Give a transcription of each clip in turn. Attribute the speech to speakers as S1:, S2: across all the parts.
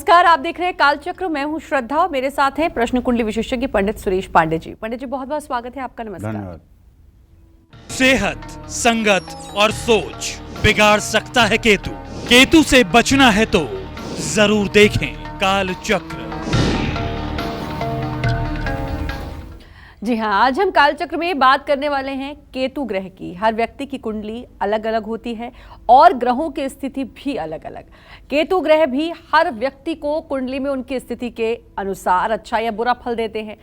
S1: नमस्कार, आप देख रहे हैं कालचक्र। मैं हूं श्रद्धा और मेरे साथ हैं प्रश्न कुंडली विशेषज्ञ पंडित सुरेश पांडे जी। पंडित जी, बहुत बहुत स्वागत है आपका। नमस्कार।
S2: धन्यवाद।
S3: सेहत, संगत और सोच बिगाड़ सकता है केतु। केतु से बचना है तो जरूर देखें कालचक्र।
S1: जी हाँ, आज हम कालचक्र में बात करने वाले हैं केतु ग्रह की। हर व्यक्ति की कुंडली अलग अलग होती है और ग्रहों की स्थिति भी अलग अलग। केतु ग्रह भी हर व्यक्ति को कुंडली में उनकी स्थिति के अनुसार अच्छा या बुरा फल देते हैं।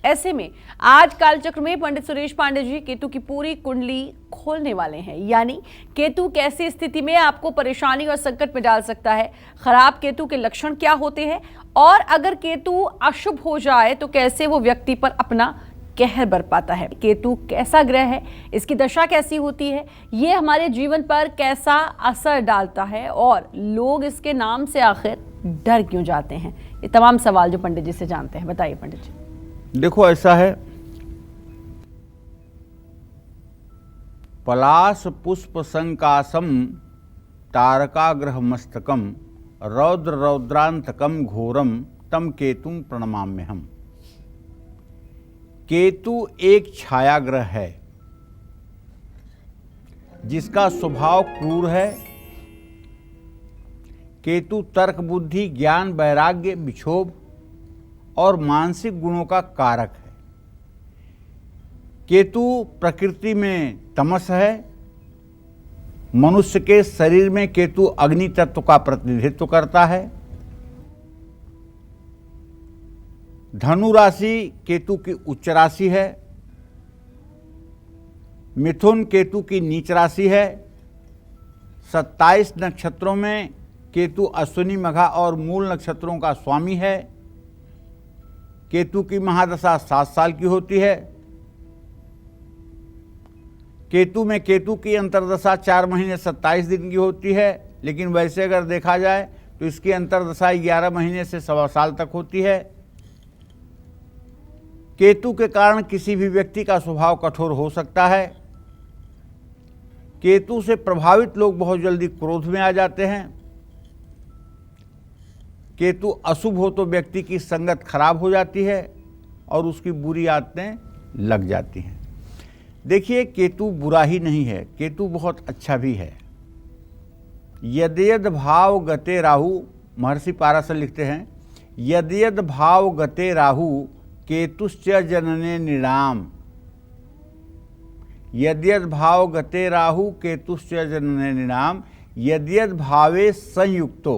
S1: ऐसे में आज कालचक्र में पंडित सुरेश पांडे जी केतु की पूरी कुंडली खोलने वाले हैं, यानी केतु कैसी स्थिति में आपको परेशानी और संकट में डाल सकता है, खराब केतु के लक्षण क्या होते हैं और अगर केतु अशुभ हो जाए तो कैसे वो व्यक्ति पर अपना कहर बर पाता है। केतु कैसा ग्रह है, इसकी दशा कैसी होती है, ये हमारे जीवन पर कैसा असर डालता है और लोग इसके नाम से आखिर डर क्यों जाते हैं, ये तमाम सवाल जो पंडित जी से जानते हैं। बताइए पंडित जी।
S2: देखो, ऐसा है, पलाश पुष्प संकासम तारकाग्रह मस्तकम रौद्र रौद्रांतकम घोरम तम केतुम प्रणमाम्यहम्। केतु एक छाया ग्रह है जिसका स्वभाव क्रूर है। केतु तर्क, बुद्धि, ज्ञान, वैराग्य, विक्षोभ और मानसिक गुणों का कारक है। केतु प्रकृति में तमस है। मनुष्य के शरीर में केतु अग्नि तत्व का प्रतिनिधित्व करता है। धनु राशि केतु की उच्च राशि है। मिथुन केतु की नीच राशि है। 27 नक्षत्रों में केतु अश्विनी, मघा और मूल नक्षत्रों का स्वामी है। केतु की महादशा 7 साल की होती है। केतु में केतु की अंतर्दशा 4 महीने 27 दिन की होती है, लेकिन वैसे अगर देखा जाए तो इसकी अंतर्दशा 11 महीने से 1.25 साल तक होती है। केतु के कारण किसी भी व्यक्ति का स्वभाव कठोर हो सकता है। केतु से प्रभावित लोग बहुत जल्दी क्रोध में आ जाते हैं। केतु अशुभ हो तो व्यक्ति की संगत खराब हो जाती है और उसकी बुरी आदतें लग जाती हैं। देखिए, केतु बुरा ही नहीं है, केतु बहुत अच्छा भी है। यद्यद भाव गते राहु, महर्षि पाराशर लिखते हैं, यद्यद भाव गते राहु केतुश्च जनने निराम। यद्यद भाव गते राहु केतुश्च जनने निराम यद्यद भावे संयुक्तो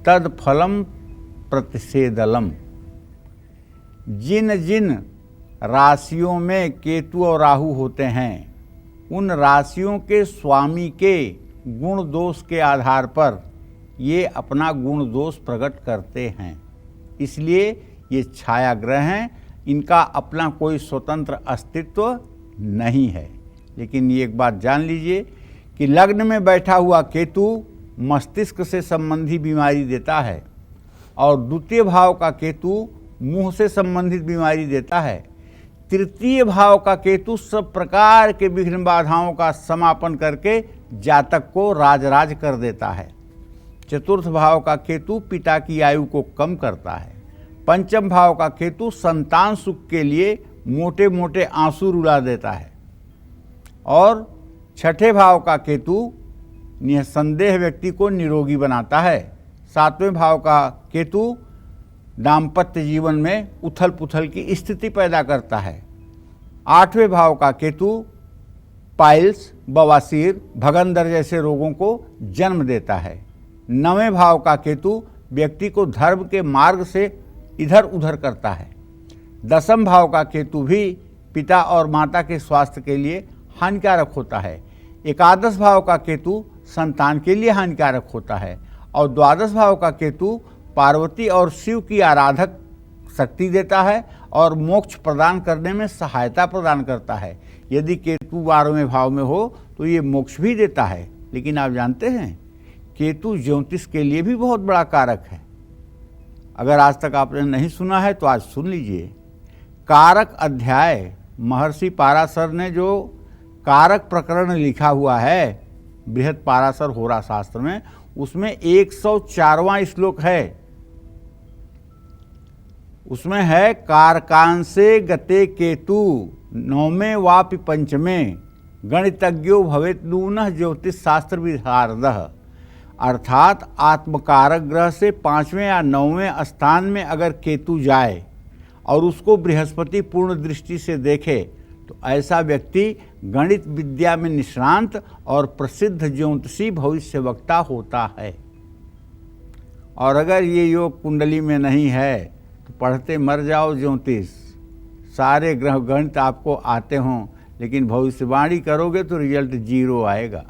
S2: तद फलम प्रतिषेदलम। जिन जिन राशियों में केतु और राहु होते हैं, उन राशियों के स्वामी के गुण दोष के आधार पर ये अपना गुण दोष प्रकट करते हैं। इसलिए ये छाया ग्रह हैं, इनका अपना कोई स्वतंत्र अस्तित्व नहीं है। लेकिन ये एक बात जान लीजिए कि लग्न में बैठा हुआ केतु मस्तिष्क से संबंधी बीमारी देता है और द्वितीय भाव का केतु मुंह से संबंधित बीमारी देता है। तृतीय भाव का केतु सब प्रकार के विघ्न बाधाओं का समापन करके जातक को राजराज कर देता है। चतुर्थ भाव का केतु पिता की आयु को कम करता है। पंचम भाव का केतु संतान सुख के लिए मोटे मोटे आंसू रुला देता है और छठे भाव का केतु निसंदेह व्यक्ति को निरोगी बनाता है। सातवें भाव का केतु दाम्पत्य जीवन में उथल पुथल की स्थिति पैदा करता है। आठवें भाव का केतु पाइल्स, बवासीर, भगंदर जैसे रोगों को जन्म देता है। नवें भाव का केतु व्यक्ति को धर्म के मार्ग से इधर उधर करता है। दसम भाव का केतु भी पिता और माता के स्वास्थ्य के लिए हानिकारक होता है। एकादश भाव का केतु संतान के लिए हानिकारक होता है और द्वादश भाव का केतु पार्वती और शिव की आराधक शक्ति देता है और मोक्ष प्रदान करने में सहायता प्रदान करता है। यदि केतु 12वें भाव में हो तो ये मोक्ष भी देता है। लेकिन आप जानते हैं, केतु ज्योतिष के लिए भी बहुत बड़ा कारक है। अगर आज तक आपने नहीं सुना है तो आज सुन लीजिए। कारक अध्याय महर्षि पाराशर ने जो कारक प्रकरण लिखा हुआ है बृहद पाराशर होरा शास्त्र में, उसमें 104वां श्लोक है उसमें है कारकांसे गते केतु नौमे वापि पंचमे गणितज्ञो भवेत नूनः ज्योतिष शास्त्र विशारदः। अर्थात आत्मकारक ग्रह से 5वें या 9वें स्थान में अगर केतु जाए और उसको बृहस्पति पूर्ण दृष्टि से देखे तो ऐसा व्यक्ति गणित विद्या में निष्णांत और प्रसिद्ध ज्योतिषी भविष्यवक्ता होता है। और अगर ये योग कुंडली में नहीं है तो पढ़ते मर जाओ ज्योतिष, सारे ग्रह गणित आपको आते हों लेकिन भविष्यवाणी करोगे तो रिजल्ट 0 आएगा।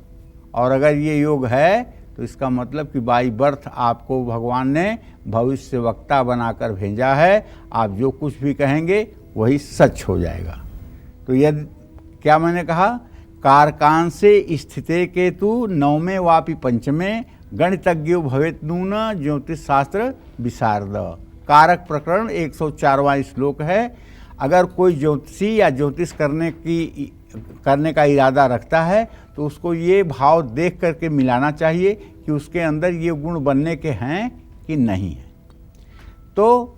S2: और अगर ये योग है तो इसका मतलब कि बाई बर्थ आपको भगवान ने भविष्यवक्ता बनाकर भेजा है। आप जो कुछ भी कहेंगे वही सच हो जाएगा। तो यदि क्या मैंने कहा, कारकांसे स्थिते केतु 9वें वापि पंचमे गणितज्ञो भवेत नून ज्योतिष शास्त्र विशारद। कारक प्रकरण 104वां श्लोक है। अगर कोई ज्योतिषी या ज्योतिष करने का इरादा रखता है तो उसको ये भाव देख करके मिलाना चाहिए कि उसके अंदर ये गुण बनने के हैं कि नहीं है। तो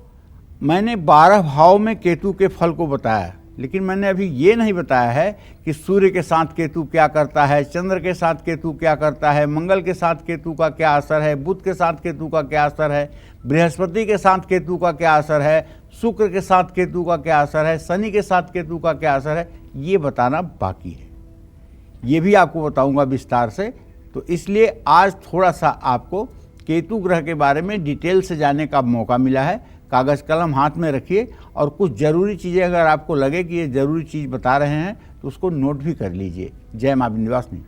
S2: मैंने 12 भाव में केतु के फल को बताया, लेकिन मैंने अभी ये नहीं बताया है कि सूर्य के साथ केतु क्या करता है, चंद्र के साथ केतु क्या करता है, मंगल के साथ केतु का क्या असर है, बुध के साथ केतु का क्या असर है, बृहस्पति के साथ केतु का क्या असर है, शुक्र के साथ केतु का क्या असर है, शनि के साथ केतु का क्या असर है, ये बताना बाकी है। ये भी आपको बताऊंगा विस्तार से। तो इसलिए आज थोड़ा सा आपको केतु ग्रह के बारे में डिटेल से जानने का मौका मिला है। कागज़ कलम हाथ में रखिए और कुछ ज़रूरी चीज़ें अगर आपको लगे कि ये ज़रूरी चीज़ बता रहे हैं तो उसको नोट भी कर लीजिए। जय मां विंध्यवासिनी।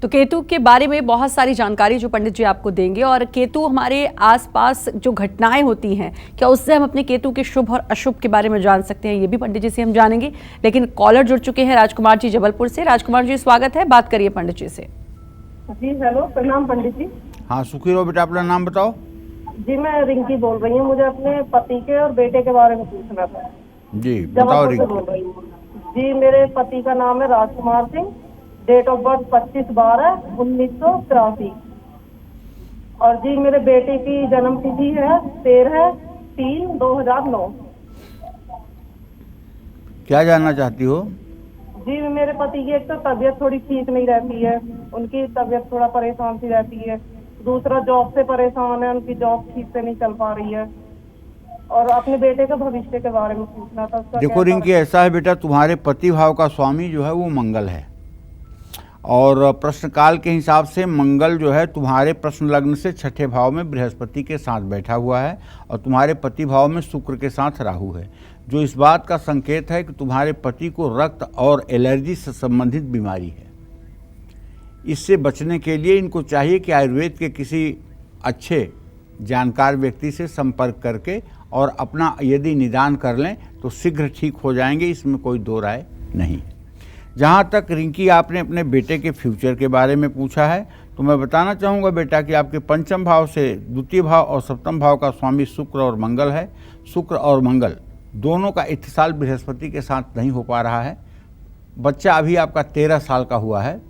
S1: तो केतु के बारे में बहुत सारी जानकारी जो पंडित जी आपको देंगे, और केतु हमारे आसपास जो घटनाएं होती हैं क्या उससे हम अपने केतु के शुभ और अशुभ के बारे में जान सकते हैं, ये भी पंडित जी से हम जानेंगे। लेकिन कॉलर जुड़ चुके हैं राजकुमार जी जबलपुर से। राजकुमार जी स्वागत है, बात करिए पंडित जी से।
S4: जी हेलो, प्रणाम पंडित जी।
S2: हाँ सुखी रहो बेटा, अपना नाम बताओ।
S4: जी मैं रिंकी बोल रही हूँ, मुझे अपने पति के और बेटे के बारे में पूछना था।
S2: जी बताओ
S4: जबलपुर से बोल रही हूँ। जी मेरे पति का नाम है Rajkumar Singh, date of birth 25/12/1983। और जी मेरे बेटे की जन्म तिथि है 13/3/2009।
S2: क्या जानना चाहती हो?
S4: जी मेरे पति की एक तो तबीयत थोड़ी ठीक नहीं रहती है, उनकी तबीयत थोड़ा परेशान सी रहती है। दूसरा जॉब से परेशान है, उनकी जॉब ठीक से नहीं चल पा रही है। और अपने बेटे के भविष्य के बारे में पूछना था।
S2: देखो रिंकी, ऐसा है बेटा, तुम्हारे पति भाव का स्वामी जो है वो मंगल है, और प्रश्न काल के हिसाब से मंगल जो है तुम्हारे प्रश्न लग्न से 6ठे भाव में बृहस्पति के साथ बैठा हुआ है, और तुम्हारे पति भाव में शुक्र के साथ राहु है, जो इस बात का संकेत है कि तुम्हारे पति को रक्त और एलर्जी से संबंधित बीमारी है। इससे बचने के लिए इनको चाहिए कि आयुर्वेद के किसी अच्छे जानकार व्यक्ति से संपर्क करके और अपना यदि निदान कर लें तो शीघ्र ठीक हो जाएंगे, इसमें कोई दो राय नहीं। जहाँ तक रिंकी आपने अपने बेटे के फ्यूचर के बारे में पूछा है तो मैं बताना चाहूँगा बेटा कि आपके पंचम भाव से द्वितीय भाव और सप्तम भाव का स्वामी शुक्र और मंगल है। शुक्र और मंगल दोनों का इत्तिसाल बृहस्पति के साथ नहीं हो पा रहा है। बच्चा अभी आपका 13 साल का हुआ है।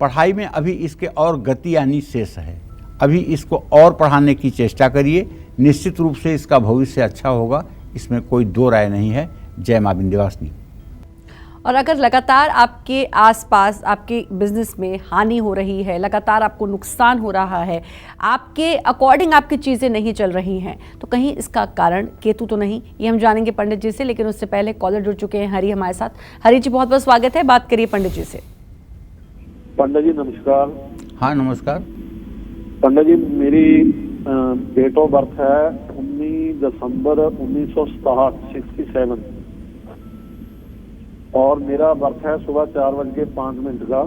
S2: पढ़ाई में अभी इसके और गति आनी शेष है, अभी इसको और पढ़ाने की चेष्टा करिए, निश्चित रूप से इसका भविष्य अच्छा होगा, इसमें कोई दो राय नहीं है। जय मां विंध्यवासिनी।
S1: और अगर लगातार आपके आसपास आपके बिजनेस में हानि हो रही है, लगातार आपको नुकसान हो रहा है, आपके अकॉर्डिंग आपकी चीज़ें नहीं चल रही हैं, तो कहीं इसका कारण केतु तो नहीं, ये हम जानेंगे पंडित जी से। लेकिन उससे पहले कॉलर जुड़ चुके हैं हरि हमारे साथ। हरि जी बहुत बहुत स्वागत है, बात करिए पंडित जी से।
S5: पंडित जी नमस्कार।
S2: हाँ नमस्कार
S5: पंडित जी, मेरी डेट ऑफ बर्थ है 19 दिसंबर 1967 और मेरा बर्थ है सुबह 4:05 का।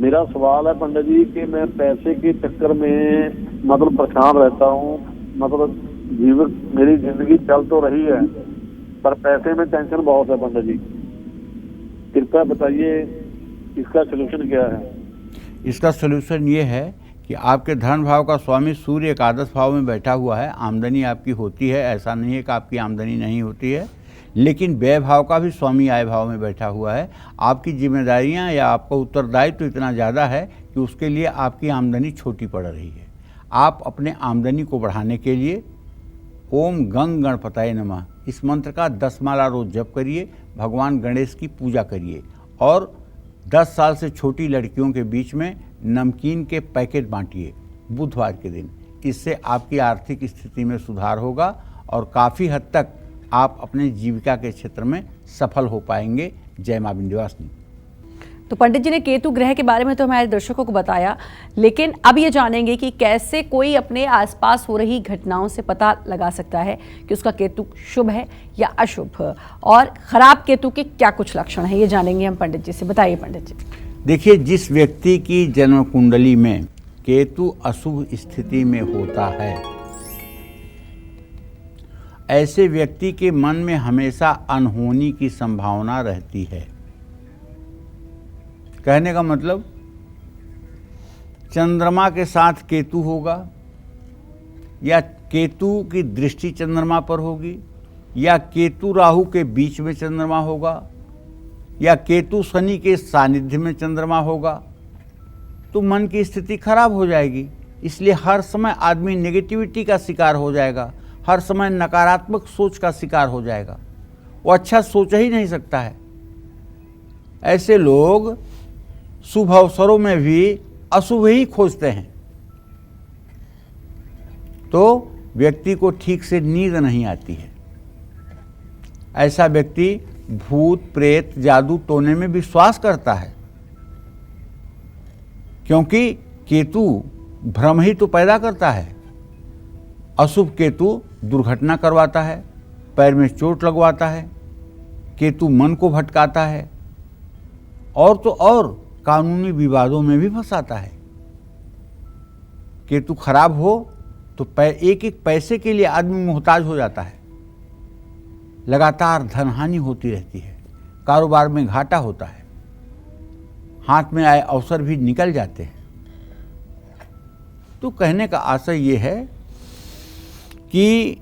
S5: मेरा सवाल है पंडित जी कि मैं पैसे के चक्कर में मतलब परेशान रहता हूँ, मतलब जीवन मेरी जिंदगी चल तो रही है पर पैसे में टेंशन बहुत है। पंडित जी कृपया बताइए इसका सलूशन क्या है?
S2: इसका सलूशन ये है कि आपके धन भाव का स्वामी सूर्य एकादश भाव में बैठा हुआ है। आमदनी आपकी होती है, ऐसा नहीं है कि आपकी आमदनी नहीं होती है, लेकिन व्यय भाव का भी स्वामी आय भाव में बैठा हुआ है। आपकी जिम्मेदारियां या आपका उत्तरदायित्व तो इतना ज़्यादा है कि उसके लिए आपकी आमदनी छोटी पड़ रही है। आप अपने आमदनी को बढ़ाने के लिए ओम गंग गणपतये नमः इस मंत्र का 10 माला रोज जप करिए, भगवान गणेश की पूजा करिए और 10 साल से छोटी लड़कियों के बीच में नमकीन के पैकेट बांटिए बुधवार के दिन। इससे आपकी आर्थिक स्थिति में सुधार होगा और काफ़ी हद तक आप अपने जीविका के क्षेत्र में सफल हो पाएंगे। जय मां विंध्यवासिनी।
S1: तो पंडित जी ने केतु ग्रह के बारे में तो हमारे दर्शकों को बताया, लेकिन अब ये जानेंगे कि कैसे कोई अपने आसपास हो रही घटनाओं से पता लगा सकता है कि उसका केतु शुभ है या अशुभ, और खराब केतु के क्या कुछ लक्षण है, ये जानेंगे हम पंडित जी से। बताइए पंडित जी।
S2: देखिए, जिस व्यक्ति की जन्म कुंडली में केतु अशुभ स्थिति में होता है, ऐसे व्यक्ति के मन में हमेशा अनहोनी की संभावना रहती है। कहने का मतलब, चंद्रमा के साथ केतु होगा या केतु की दृष्टि चंद्रमा पर होगी या केतु राहु के बीच में चंद्रमा होगा या केतु शनि के सानिध्य में चंद्रमा होगा, तो मन की स्थिति खराब हो जाएगी। इसलिए हर समय आदमी नेगेटिविटी का शिकार हो जाएगा, हर समय नकारात्मक सोच का शिकार हो जाएगा, वो अच्छा सोच ही नहीं सकता है। ऐसे लोग शुभ अवसरों में भी अशुभ ही खोजते हैं, तो व्यक्ति को ठीक से नींद नहीं आती है। ऐसा व्यक्ति भूत प्रेत जादू टोने में विश्वास करता है, क्योंकि केतु भ्रम ही तो पैदा करता है। अशुभ केतु दुर्घटना करवाता है, पैर में चोट लगवाता है, केतु मन को भटकाता है और तो और कानूनी विवादों में भी फंसाता है। केतु खराब हो तो एक एक पैसे के लिए आदमी मोहताज हो जाता है, लगातार धनहानि होती रहती है, कारोबार में घाटा होता है, हाथ में आए अवसर भी निकल जाते हैं। तो कहने का आशय ये है कि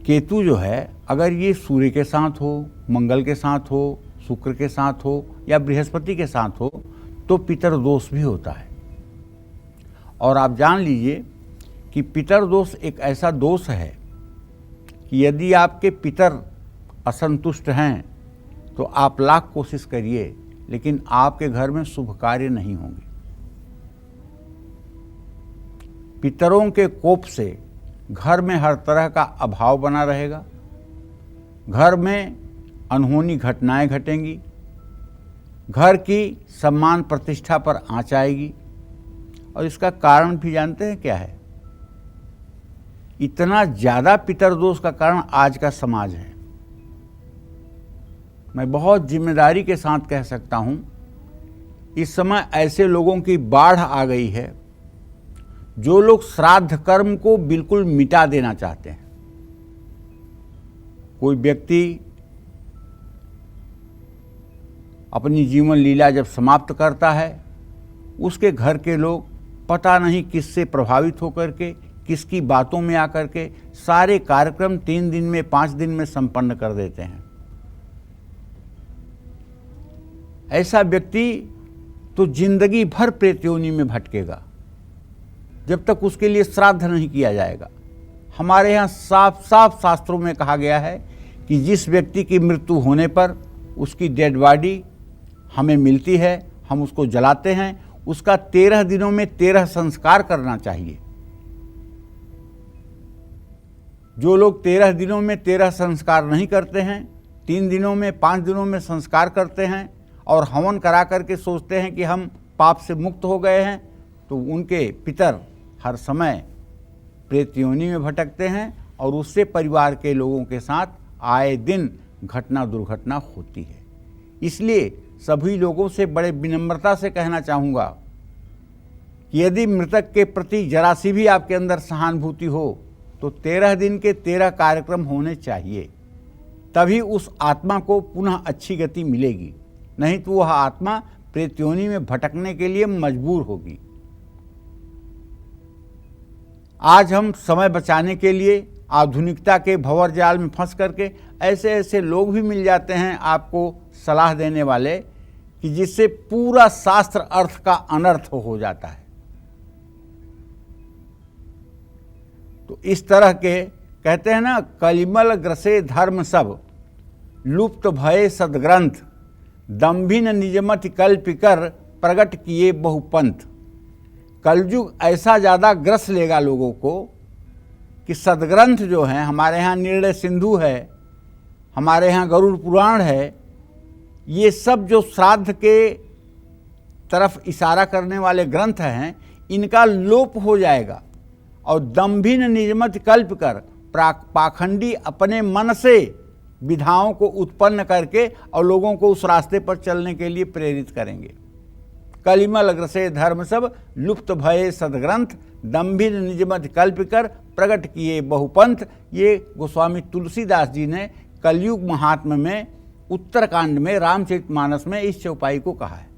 S2: केतु जो है, अगर ये सूर्य के साथ हो, मंगल के साथ हो, शुक्र के साथ हो या बृहस्पति के साथ हो, तो पितर दोष भी होता है। और आप जान लीजिए कि पितर दोष एक ऐसा दोष है कि यदि आपके पितर असंतुष्ट हैं तो आप लाख कोशिश करिए, लेकिन आपके घर में शुभ कार्य नहीं होंगे। पितरों के कोप से घर में हर तरह का अभाव बना रहेगा, घर में अनहोनी घटनाएं घटेंगी, घर की सम्मान प्रतिष्ठा पर आंच आएगी। और इसका कारण भी जानते हैं क्या है? इतना ज्यादा पितरदोष का कारण आज का समाज है। मैं बहुत जिम्मेदारी के साथ कह सकता हूं, इस समय ऐसे लोगों की बाढ़ आ गई है जो लोग श्राद्ध कर्म को बिल्कुल मिटा देना चाहते हैं। कोई व्यक्ति अपनी जीवन लीला जब समाप्त करता है, उसके घर के लोग पता नहीं किससे प्रभावित होकर के, किसकी बातों में आकर के सारे कार्यक्रम 3 दिन में 5 दिन में संपन्न कर देते हैं। ऐसा व्यक्ति तो जिंदगी भर प्रेतयोनि में भटकेगा जब तक उसके लिए श्राद्ध नहीं किया जाएगा। हमारे यहाँ साफ साफ शास्त्रों में कहा गया है कि जिस व्यक्ति की मृत्यु होने पर उसकी डेड बॉडी हमें मिलती है, हम उसको जलाते हैं, उसका 13 दिनों में 13 संस्कार करना चाहिए। जो लोग 13 दिनों में 13 संस्कार नहीं करते हैं, 3 दिनों में 5 दिनों में संस्कार करते हैं और हवन करा करके सोचते हैं कि हम पाप से मुक्त हो गए हैं, तो उनके पितर हर समय प्रेत योनि में भटकते हैं और उससे परिवार के लोगों के साथ आए दिन घटना दुर्घटना होती है। इसलिए सभी लोगों से बड़े विनम्रता से कहना चाहूँगा कि यदि मृतक के प्रति जरा सी भी आपके अंदर सहानुभूति हो तो 13 दिन के 13 कार्यक्रम होने चाहिए, तभी उस आत्मा को पुनः अच्छी गति मिलेगी। नहीं तो वह आत्मा प्रेतयोनि में भटकने के लिए मजबूर होगी। आज हम समय बचाने के लिए आधुनिकता के भंवर जाल में फंस करके ऐसे ऐसे लोग भी मिल जाते हैं आपको सलाह देने वाले कि जिससे पूरा शास्त्र अर्थ का अनर्थ हो जाता है। तो इस तरह के कहते हैं ना, कलिमल ग्रसे धर्म सब, लुप्त भये सदग्रंथ, दम्भिन निजमति कल्पिकर, प्रगट किए बहुपंथ। कलयुग ऐसा ज़्यादा ग्रस लेगा लोगों को कि सदग्रंथ जो हैं, हमारे यहाँ निर्णय सिंधु है, हमारे यहाँ गरुड़ पुराण है, ये सब जो श्राद्ध के तरफ इशारा करने वाले ग्रंथ हैं, इनका लोप हो जाएगा। और दम्भिन निजमत कल्प कर, पाखंडी अपने मन से विधाओं को उत्पन्न करके और लोगों को उस रास्ते पर चलने के लिए प्रेरित करेंगे। कलिमल ग्रसे धर्म सब, लुप्त भये सदग्रंथ, दम्भिन निजमत कल्प कर, प्रगट किए बहुपंथ। ये गोस्वामी तुलसीदास जी ने कलयुग महात्म्य में उत्तरकांड में रामचरितमानस में इस चौपाई को कहा है।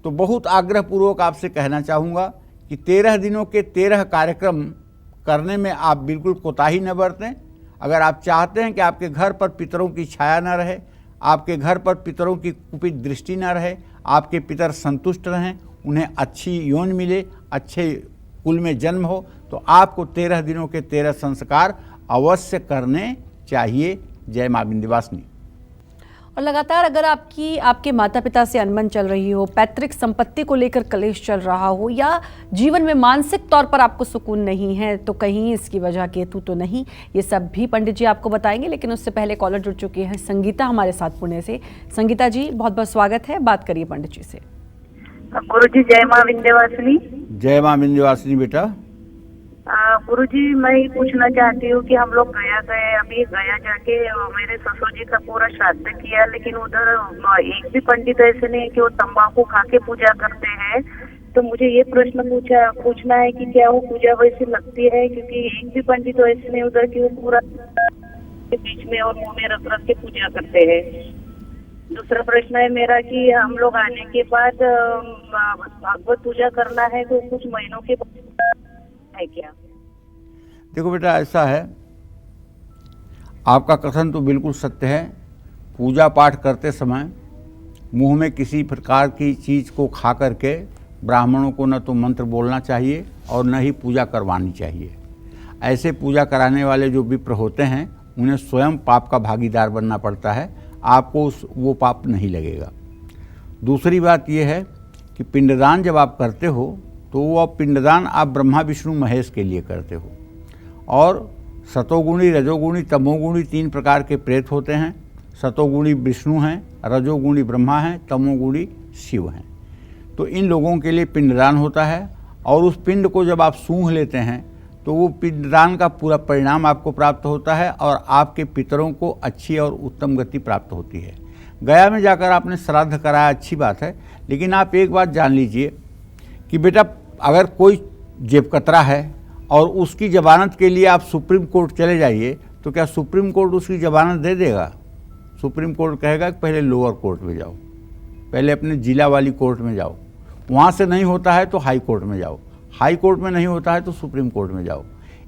S2: तो बहुत आग्रहपूर्वक आपसे कहना चाहूँगा कि 13 दिनों के 13 कार्यक्रम करने में आप बिल्कुल कोताही न बरतें। अगर आप चाहते हैं कि आपके घर पर पितरों की छाया न रहे, आपके घर पर पितरों की कुपित दृष्टि न रहे, आपके पितर संतुष्ट रहें, उन्हें अच्छी यौन मिले, अच्छे कुल में जन्म हो, तो आपको 13 दिनों के 13 संस्कार अवश्य करने चाहिए। जय मां विंध्यवासिनी।
S1: और लगातार अगर आपके माता पिता से अनबन चल रही हो, पैतृक संपत्ति को लेकर कलेश चल रहा हो, या जीवन में मानसिक तौर पर आपको सुकून नहीं है, तो कहीं इसकी वजह केतु तो नहीं, ये सब भी पंडित जी आपको बताएंगे। लेकिन उससे पहले कॉलर जुड़ चुके हैं संगीता हमारे साथ पुणे से। संगीता जी, बहुत बहुत स्वागत है, बात करिए पंडित जी से।
S6: गुरुजी जय मां विंध्यवासिनी।
S2: जय मां विंध्यवासिनी बेटा।
S6: गुरुजी, मैं ये पूछना चाहती हूँ कि हम लोग अभी गया जाके मेरे ससुर जी का पूरा श्राद्ध किया, लेकिन उधर एक भी पंडित ऐसे नहीं कि वो तंबाकू खा के पूजा करते हैं। तो मुझे ये प्रश्न पूछना है कि क्या वो पूजा वैसी लगती है? क्योंकि एक भी पंडित ऐसे नहीं उधर कि वो पूरा के बीच में और मुंह में रख रख के पूजा करते हैं। दूसरा प्रश्न है मेरा कि हम लोग आने के बाद भागवत पूजा करना है तो कुछ महीनों के है क्या?
S2: देखो बेटा, ऐसा है, आपका कथन तो बिल्कुल सत्य है। पूजा पाठ करते समय मुंह में किसी प्रकार की चीज़ को खा करके ब्राह्मणों को न तो मंत्र बोलना चाहिए और न ही पूजा करवानी चाहिए। ऐसे पूजा कराने वाले जो विप्र होते हैं, उन्हें स्वयं पाप का भागीदार बनना पड़ता है। आपको वो पाप नहीं लगेगा। दूसरी बात यह है कि पिंडदान जब आप करते हो तो वो पिंडदान आप ब्रह्मा विष्णु महेश के लिए करते हो। और सतोगुणी, रजोगुणी, तमोगुणी 3 प्रकार के प्रेत होते हैं। सतोगुणी विष्णु हैं, रजोगुणी ब्रह्मा हैं, तमोगुणी शिव हैं। तो इन लोगों के लिए पिंडदान होता है। और उस पिंड को जब आप सूंघ लेते हैं तो वो पिंडदान का पूरा परिणाम आपको प्राप्त होता है और आपके पितरों को अच्छी और उत्तम गति प्राप्त होती है। गया में जाकर आपने श्राद्ध कराया, अच्छी बात है, लेकिन आप एक बात जान लीजिए कि बेटा, अगर कोई जेबकतरा है और उसकी जमानत के लिए आप सुप्रीम कोर्ट चले जाइए, तो क्या सुप्रीम कोर्ट उसकी जमानत दे देगा? सुप्रीम कोर्ट कहेगा कि पहले लोअर कोर्ट में जाओ, पहले अपने जिला वाली कोर्ट में जाओ, वहाँ से नहीं होता है तो हाई कोर्ट में जाओ, हाई कोर्ट में नहीं होता है तो सुप्रीम कोर्ट में जाओ।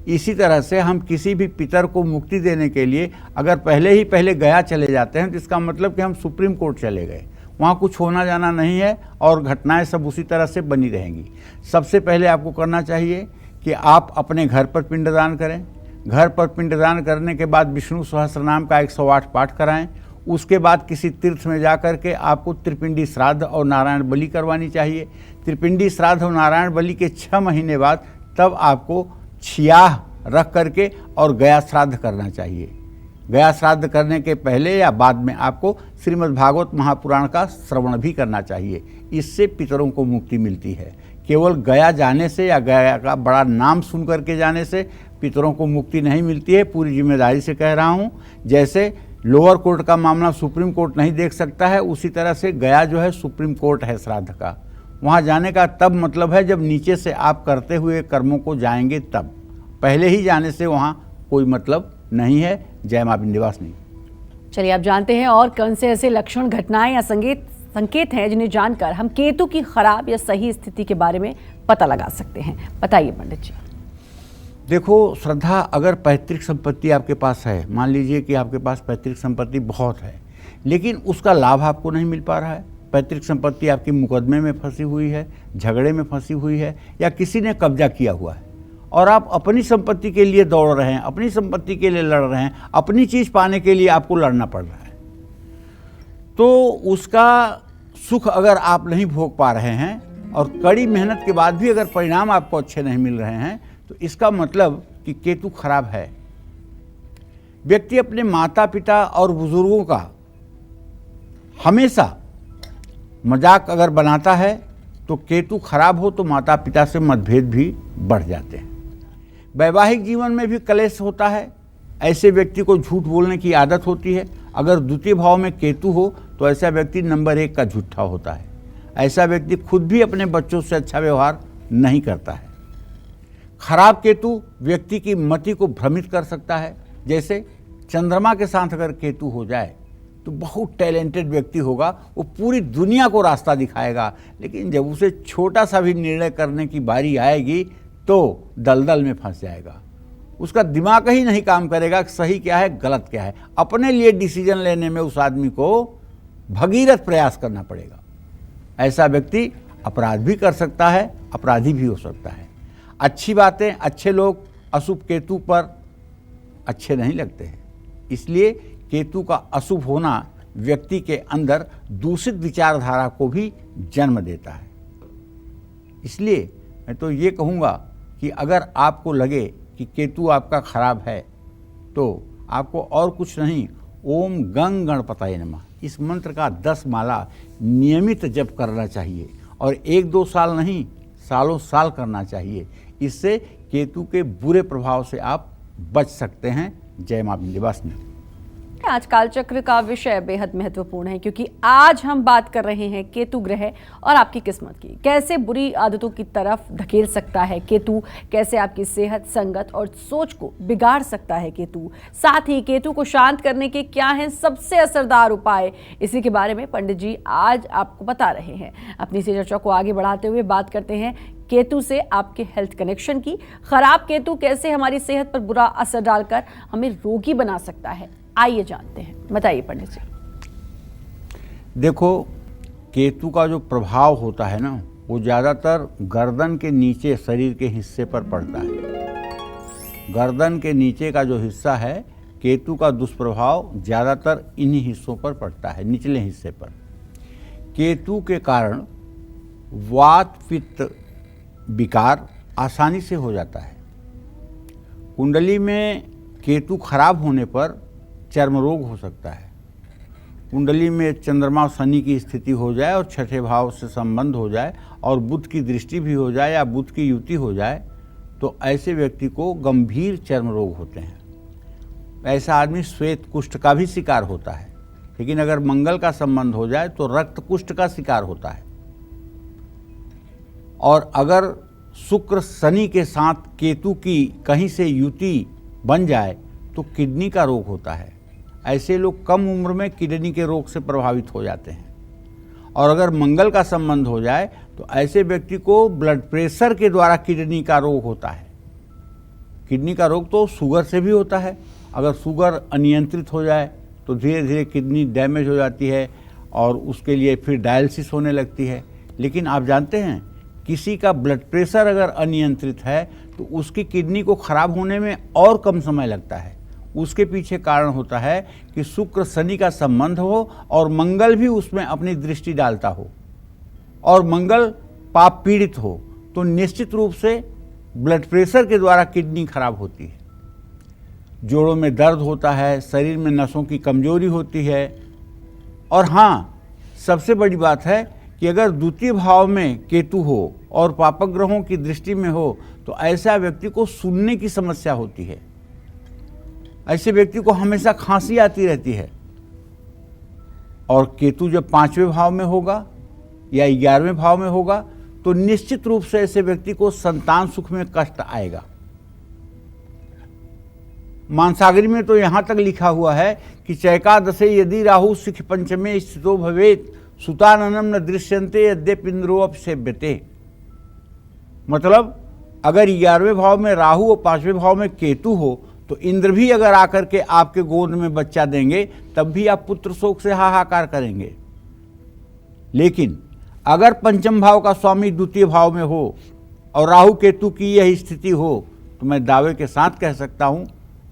S2: इसी तरह से हम किसी भी पितर को मुक्ति देने के लिए अगर पहले गया चले जाते हैं तो इसका मतलब कि हम सुप्रीम कोर्ट चले गए। वहाँ कुछ होना जाना नहीं है और घटनाएं सब उसी तरह से बनी रहेंगी। सबसे पहले आपको करना चाहिए कि आप अपने घर पर पिंडदान करें। घर पर पिंडदान करने के बाद विष्णु सहस्रनाम का 108 पाठ कराएं। उसके बाद किसी तीर्थ में जा कर के आपको त्रिपिंडी श्राद्ध और नारायण बलि करवानी चाहिए। त्रिपिंडी श्राद्ध और नारायण बलि के 6 महीने बाद तब आपको छियाह रख करके और गया श्राद्ध करना चाहिए। गया श्राद्ध करने के पहले या बाद में आपको श्रीमद् भागवत महापुराण का श्रवण भी करना चाहिए। इससे पितरों को मुक्ति मिलती है। केवल गया जाने से या गया का बड़ा नाम सुन करके जाने से पितरों को मुक्ति नहीं मिलती है। पूरी जिम्मेदारी से कह रहा हूँ। जैसे लोअर कोर्ट का मामला सुप्रीम कोर्ट नहीं देख सकता है, उसी तरह से गया जो है सुप्रीम कोर्ट है श्राद्ध का। वहाँ जाने का तब मतलब है जब नीचे से आप करते हुए कर्मों को जाएंगे तब। पहले ही जाने से वहाँ कोई मतलब नहीं है। जय मां विंध्यवासिनी।
S1: चलिए, आप जानते हैं और कौन से ऐसे लक्षण, घटनाएं या संकेत हैं जिन्हें जानकर हम केतु की खराब या सही स्थिति के बारे में पता लगा सकते हैं? बताइए पंडित जी।
S2: देखो श्रद्धा, अगर पैतृक संपत्ति आपके पास है, मान लीजिए कि आपके पास पैतृक संपत्ति बहुत है लेकिन उसका लाभ आपको नहीं मिल पा रहा है, पैतृक संपत्ति आपकी मुकदमे में फंसी हुई है, झगड़े में फंसी हुई है, या किसी ने कब्जा किया हुआ है और आप अपनी संपत्ति के लिए दौड़ रहे हैं, अपनी संपत्ति के लिए लड़ रहे हैं, अपनी चीज़ पाने के लिए आपको लड़ना पड़ रहा है, तो उसका सुख अगर आप नहीं भोग पा रहे हैं और कड़ी मेहनत के बाद भी अगर परिणाम आपको अच्छे नहीं मिल रहे हैं, तो इसका मतलब कि केतु खराब है। व्यक्ति अपने माता पिता और बुजुर्गों का हमेशा मजाक अगर बनाता है तो केतु खराब हो तो माता पिता से मतभेद भी बढ़ जाते हैं। वैवाहिक जीवन में भी कलेश होता है। ऐसे व्यक्ति को झूठ बोलने की आदत होती है। अगर द्वितीय भाव में केतु हो तो ऐसा व्यक्ति नंबर 1 का झूठा होता है। ऐसा व्यक्ति खुद भी अपने बच्चों से अच्छा व्यवहार नहीं करता है। खराब केतु व्यक्ति की मति को भ्रमित कर सकता है। जैसे चंद्रमा के साथ अगर केतु हो जाए तो बहुत टैलेंटेड व्यक्ति होगा, वो पूरी दुनिया को रास्ता दिखाएगा, लेकिन जब उसे छोटा सा भी निर्णय करने की बारी आएगी तो दलदल में फंस जाएगा। उसका दिमाग ही नहीं काम करेगा कि सही क्या है गलत क्या है। अपने लिए डिसीजन लेने में उस आदमी को भगीरथ प्रयास करना पड़ेगा। ऐसा व्यक्ति अपराध भी कर सकता है, अपराधी भी हो सकता है। अच्छी बातें, अच्छे लोग अशुभ केतु पर अच्छे नहीं लगते हैं। इसलिए केतु का अशुभ होना व्यक्ति के अंदर दूषित विचारधारा को भी जन्म देता है। इसलिए मैं तो ये कहूँगा कि अगर आपको लगे कि केतु आपका खराब है तो आपको और कुछ नहीं, ओम गंग गणपतये नमः इस मंत्र का 10 माला नियमित जप करना चाहिए और 1-2 साल नहीं, सालों साल करना चाहिए। इससे केतु के बुरे प्रभाव से आप बच सकते हैं। जय मां विंध्यवासिनी।
S1: आज कालचक्र का विषय बेहद महत्वपूर्ण है क्योंकि आज हम बात कर रहे हैं केतु ग्रह और आपकी किस्मत की। कैसे बुरी आदतों की तरफ धकेल सकता है केतु, कैसे आपकी सेहत, संगत और सोच को बिगाड़ सकता है केतु। साथ ही केतु को शांत करने के क्या हैं सबसे असरदार उपाय, इसी के बारे में पंडित जी आज आपको बता रहे हैं। अपनी इसी चर्चा को आगे बढ़ाते हुए बात करते हैं केतु से आपके हेल्थ कनेक्शन की। खराब केतु कैसे हमारी सेहत पर बुरा असर डालकर हमें रोगी बना सकता है, आइए जानते हैं। बताइए पंडित जी।
S2: देखो, केतु का जो प्रभाव होता है ना, वो ज़्यादातर गर्दन के नीचे शरीर के हिस्से पर पड़ता है। गर्दन के नीचे का जो हिस्सा है, केतु का दुष्प्रभाव ज़्यादातर इन्हीं हिस्सों पर पड़ता है, निचले हिस्से पर। केतु के कारण वात पित्त विकार आसानी से हो जाता है। कुंडली में केतु खराब होने पर चर्म रोग हो सकता है। कुंडली में चंद्रमा शनि की स्थिति हो जाए और छठे भाव से संबंध हो जाए और बुध की दृष्टि भी हो जाए या बुध की युति हो जाए तो ऐसे व्यक्ति को गंभीर चर्म रोग होते हैं। ऐसा आदमी श्वेत कुष्ठ का भी शिकार होता है। लेकिन अगर मंगल का संबंध हो जाए तो रक्त कुष्ठ का शिकार होता है। और अगर शुक्र शनि के साथ केतु की कहीं से युति बन जाए तो किडनी का रोग होता है। ऐसे लोग कम उम्र में किडनी के रोग से प्रभावित हो जाते हैं। और अगर मंगल का संबंध हो जाए तो ऐसे व्यक्ति को ब्लड प्रेशर के द्वारा किडनी का रोग होता है। किडनी का रोग तो शुगर से भी होता है। अगर शुगर अनियंत्रित हो जाए तो धीरे धीरे किडनी डैमेज हो जाती है और उसके लिए फिर डायलिसिस होने लगती है। लेकिन आप जानते हैं, किसी का ब्लड प्रेशर अगर अनियंत्रित है तो उसकी किडनी को खराब होने में और कम समय लगता है। उसके पीछे कारण होता है कि शुक्र शनि का संबंध हो और मंगल भी उसमें अपनी दृष्टि डालता हो और मंगल पाप पीड़ित हो तो निश्चित रूप से ब्लड प्रेशर के द्वारा किडनी खराब होती है। जोड़ों में दर्द होता है, शरीर में नसों की कमजोरी होती है। और हाँ, सबसे बड़ी बात है कि अगर द्वितीय भाव में केतु हो और पापक ग्रहों की दृष्टि में हो तो ऐसा व्यक्ति को सुनने की समस्या होती है। ऐसे व्यक्ति को हमेशा खांसी आती रहती है। और केतु जब 5वें भाव में होगा या 11वें भाव में होगा तो निश्चित रूप से ऐसे व्यक्ति को संतान सुख में कष्ट आएगा। मानसागरी में तो यहाँ तक लिखा हुआ है कि चैकादशे यदि राहु सिख पंचमे स्थितो भवेत सुताननम न दृश्यन्ते यद्यपिंद्रो सेव्यते। मतलब अगर 11वें भाव में राहु और 5वें भाव में केतु हो तो इंद्र भी अगर आकर के आपके गोद में बच्चा देंगे तब भी आप पुत्र शोक से हाहाकार करेंगे। लेकिन अगर पंचम भाव का स्वामी द्वितीय भाव में हो और राहु केतु की यह स्थिति हो तो मैं दावे के साथ कह सकता हूँ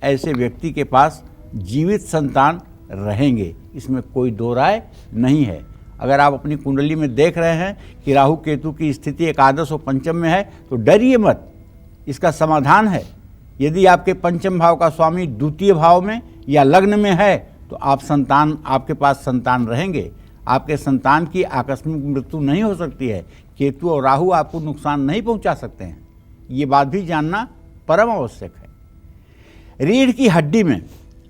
S2: ऐसे व्यक्ति के पास जीवित संतान रहेंगे, इसमें कोई दो राय नहीं है। अगर आप अपनी कुंडली में देख रहे हैं कि राहु केतु की स्थिति एकादश और पंचम में है तो डरिए मत, इसका समाधान है। यदि आपके पंचम भाव का स्वामी द्वितीय भाव में या लग्न में है तो आपके पास संतान रहेंगे, आपके संतान की आकस्मिक मृत्यु नहीं हो सकती है। केतु और राहु आपको नुकसान नहीं पहुंचा सकते हैं, ये बात भी जानना परम आवश्यक है। रीढ़ की हड्डी में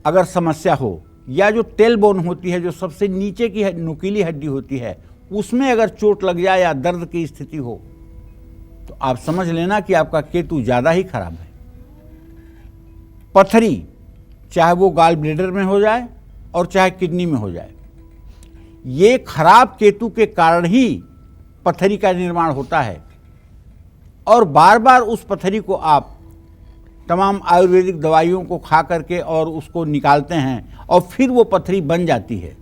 S2: अगर समस्या हो या जो टेल बोन होती है, जो सबसे नीचे की नुकीली हड्डी होती है, उसमें अगर चोट लग जाए या दर्द की स्थिति हो तो आप समझ लेना कि आपका केतु ज़्यादा ही खराब है। पथरी, चाहे वो गाल ब्लेडर में हो जाए और चाहे किडनी में हो जाए, ये खराब केतु के कारण ही पथरी का निर्माण होता है और बार बार उस पथरी को आप तमाम आयुर्वेदिक दवाइयों को खा करके और उसको निकालते हैं और फिर वो पथरी बन जाती है।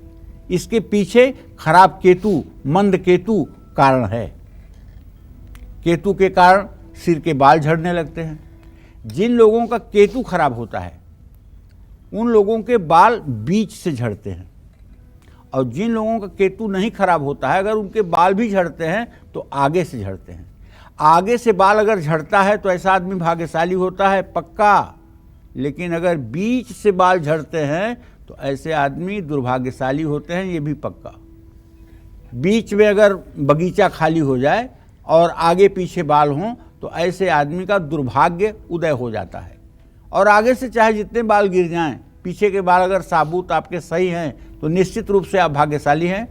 S2: इसके पीछे खराब केतु, मंद केतु कारण है। केतु के कारण सिर के बाल झड़ने लगते हैं। जिन लोगों का केतु खराब होता है उन लोगों के बाल बीच से झड़ते हैं, और जिन लोगों का केतु नहीं खराब होता है, अगर उनके बाल भी झड़ते हैं तो आगे से झड़ते हैं। आगे से बाल अगर झड़ता है तो ऐसा आदमी भाग्यशाली होता है पक्का, लेकिन अगर बीच से बाल झड़ते हैं तो ऐसे आदमी दुर्भाग्यशाली होते हैं, ये भी पक्का। बीच में अगर बगीचा खाली हो जाए और आगे पीछे बाल हों तो ऐसे आदमी का दुर्भाग्य उदय हो जाता है। और आगे से चाहे जितने बाल गिर जाएं, पीछे के बाल अगर साबुत आपके सही हैं तो निश्चित रूप से आप भाग्यशाली हैं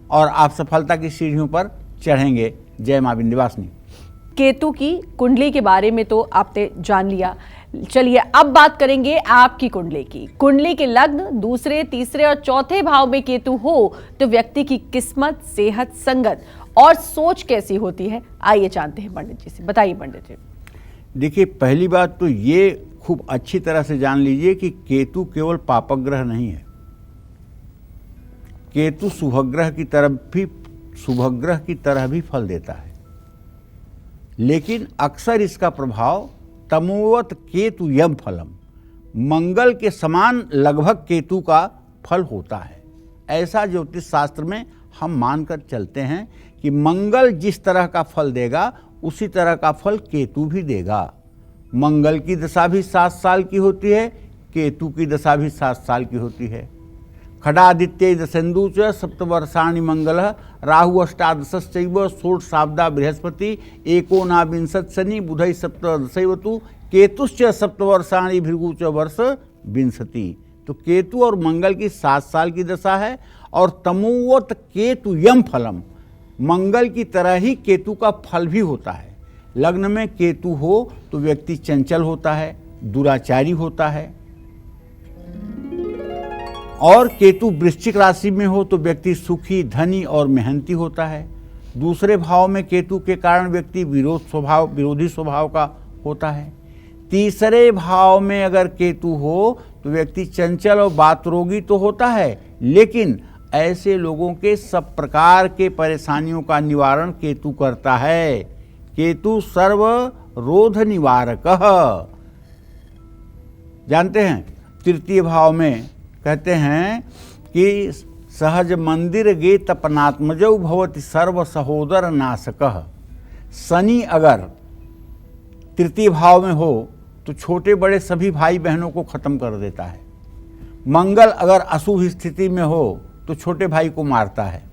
S2: और आप सफलता की सीढ़ियों पर चढ़ेंगे। जय मां विंध्यवासिनी।
S1: केतु की कुंडली के बारे में तो आपने जान लिया, चलिए अब बात करेंगे आपकी कुंडली की। कुंडली के लग्न, दूसरे, तीसरे और चौथे भाव में केतु हो तो व्यक्ति की किस्मत, सेहत, संगत और सोच कैसी होती है, आइए जानते हैं पंडित जी से। बताइए पंडित जी।
S2: देखिए, पहली बात तो ये खूब अच्छी तरह से जान लीजिए कि केतु केवल पापग्रह नहीं है। केतु शुभग्रह की तरह भी फल देता है, लेकिन अक्सर इसका प्रभाव तमोवत केतु यम फलम, मंगल के समान लगभग केतु का फल होता है। ऐसा ज्योतिष शास्त्र में हम मानकर चलते हैं कि मंगल जिस तरह का फल देगा उसी तरह का फल केतु भी देगा। मंगल की दशा भी 7 साल की होती है, केतु की दशा भी 7 साल की होती है। खडादित्य दशेन्दु च सप्तवर्षाणि मंगलः राहु अष्टादशश्चैव षोडशाब्दा बृहस्पति एकोनाविंशत् शनि बुधै सप्तदशैवतु केतुश्च सप्तवर्षाणि भृगु च वर्ष विंशति। तो केतु और मंगल की 7 साल की दशा है और तमोवत केतु यम फलम, मंगल की तरह ही केतु का फल भी होता है। लग्न में केतु हो तो व्यक्ति चंचल होता है, दुराचारी होता है, और केतु वृश्चिक राशि में हो तो व्यक्ति सुखी, धनी और मेहनती होता है। दूसरे भाव में केतु के कारण व्यक्ति विरोधी स्वभाव का होता है। तीसरे भाव में अगर केतु हो तो व्यक्ति चंचल और बातरोगी तो होता है, लेकिन ऐसे लोगों के सब प्रकार के परेशानियों का निवारण केतु करता है। केतु सर्व रोध निवारकः। जानते हैं, तृतीय भाव में कहते हैं कि सहज मंदिर गे तपनात्मजौ भवति सर्व सहोदर नाशकः। शनि अगर तृतीय भाव में हो तो छोटे बड़े सभी भाई बहनों को खत्म कर देता है। मंगल अगर अशुभ स्थिति में हो तो छोटे भाई को मारता है।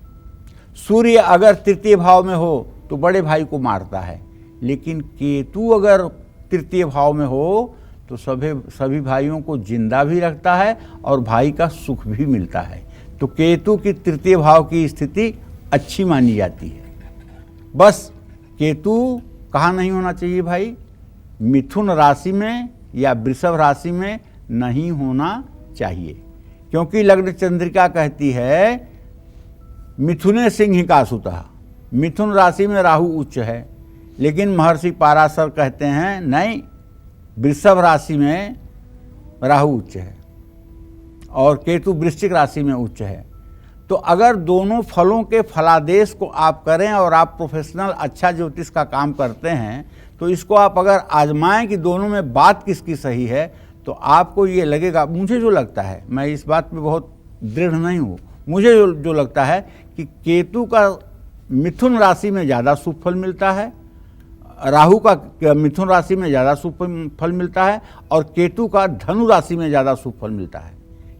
S2: सूर्य अगर तृतीय भाव में हो तो बड़े भाई को मारता है, लेकिन केतु अगर तृतीय भाव में हो तो सभी भाइयों को जिंदा भी रखता है और भाई का सुख भी मिलता है। तो केतु की तृतीय भाव की स्थिति अच्छी मानी जाती है। बस केतु कहाँ नहीं होना चाहिए भाई? मिथुन राशि में या वृषभ राशि में नहीं होना चाहिए, क्योंकि लग्न चंद्रिका कहती है मिथुने सिंहिका सुतः। मिथुन राशि में राहु उच्च है, लेकिन महर्षि पाराशर कहते हैं नहीं, वृषभ राशि में राहु उच्च है और केतु वृश्चिक राशि में उच्च है। तो अगर दोनों फलों के फलादेश को आप करें और आप प्रोफेशनल अच्छा ज्योतिष का काम करते हैं तो इसको आप अगर आजमाएं कि दोनों में बात किसकी सही है, तो आपको ये लगेगा, मुझे जो लगता है, मैं इस बात पे बहुत दृढ़ नहीं हूँ, मुझे जो लगता है कि केतु का मिथुन राशि में ज़्यादा शुभ फल मिलता है, राहु का मिथुन राशि में ज़्यादा शुभ फल मिलता है, और केतु का धनु राशि में ज़्यादा शुभ फल मिलता है।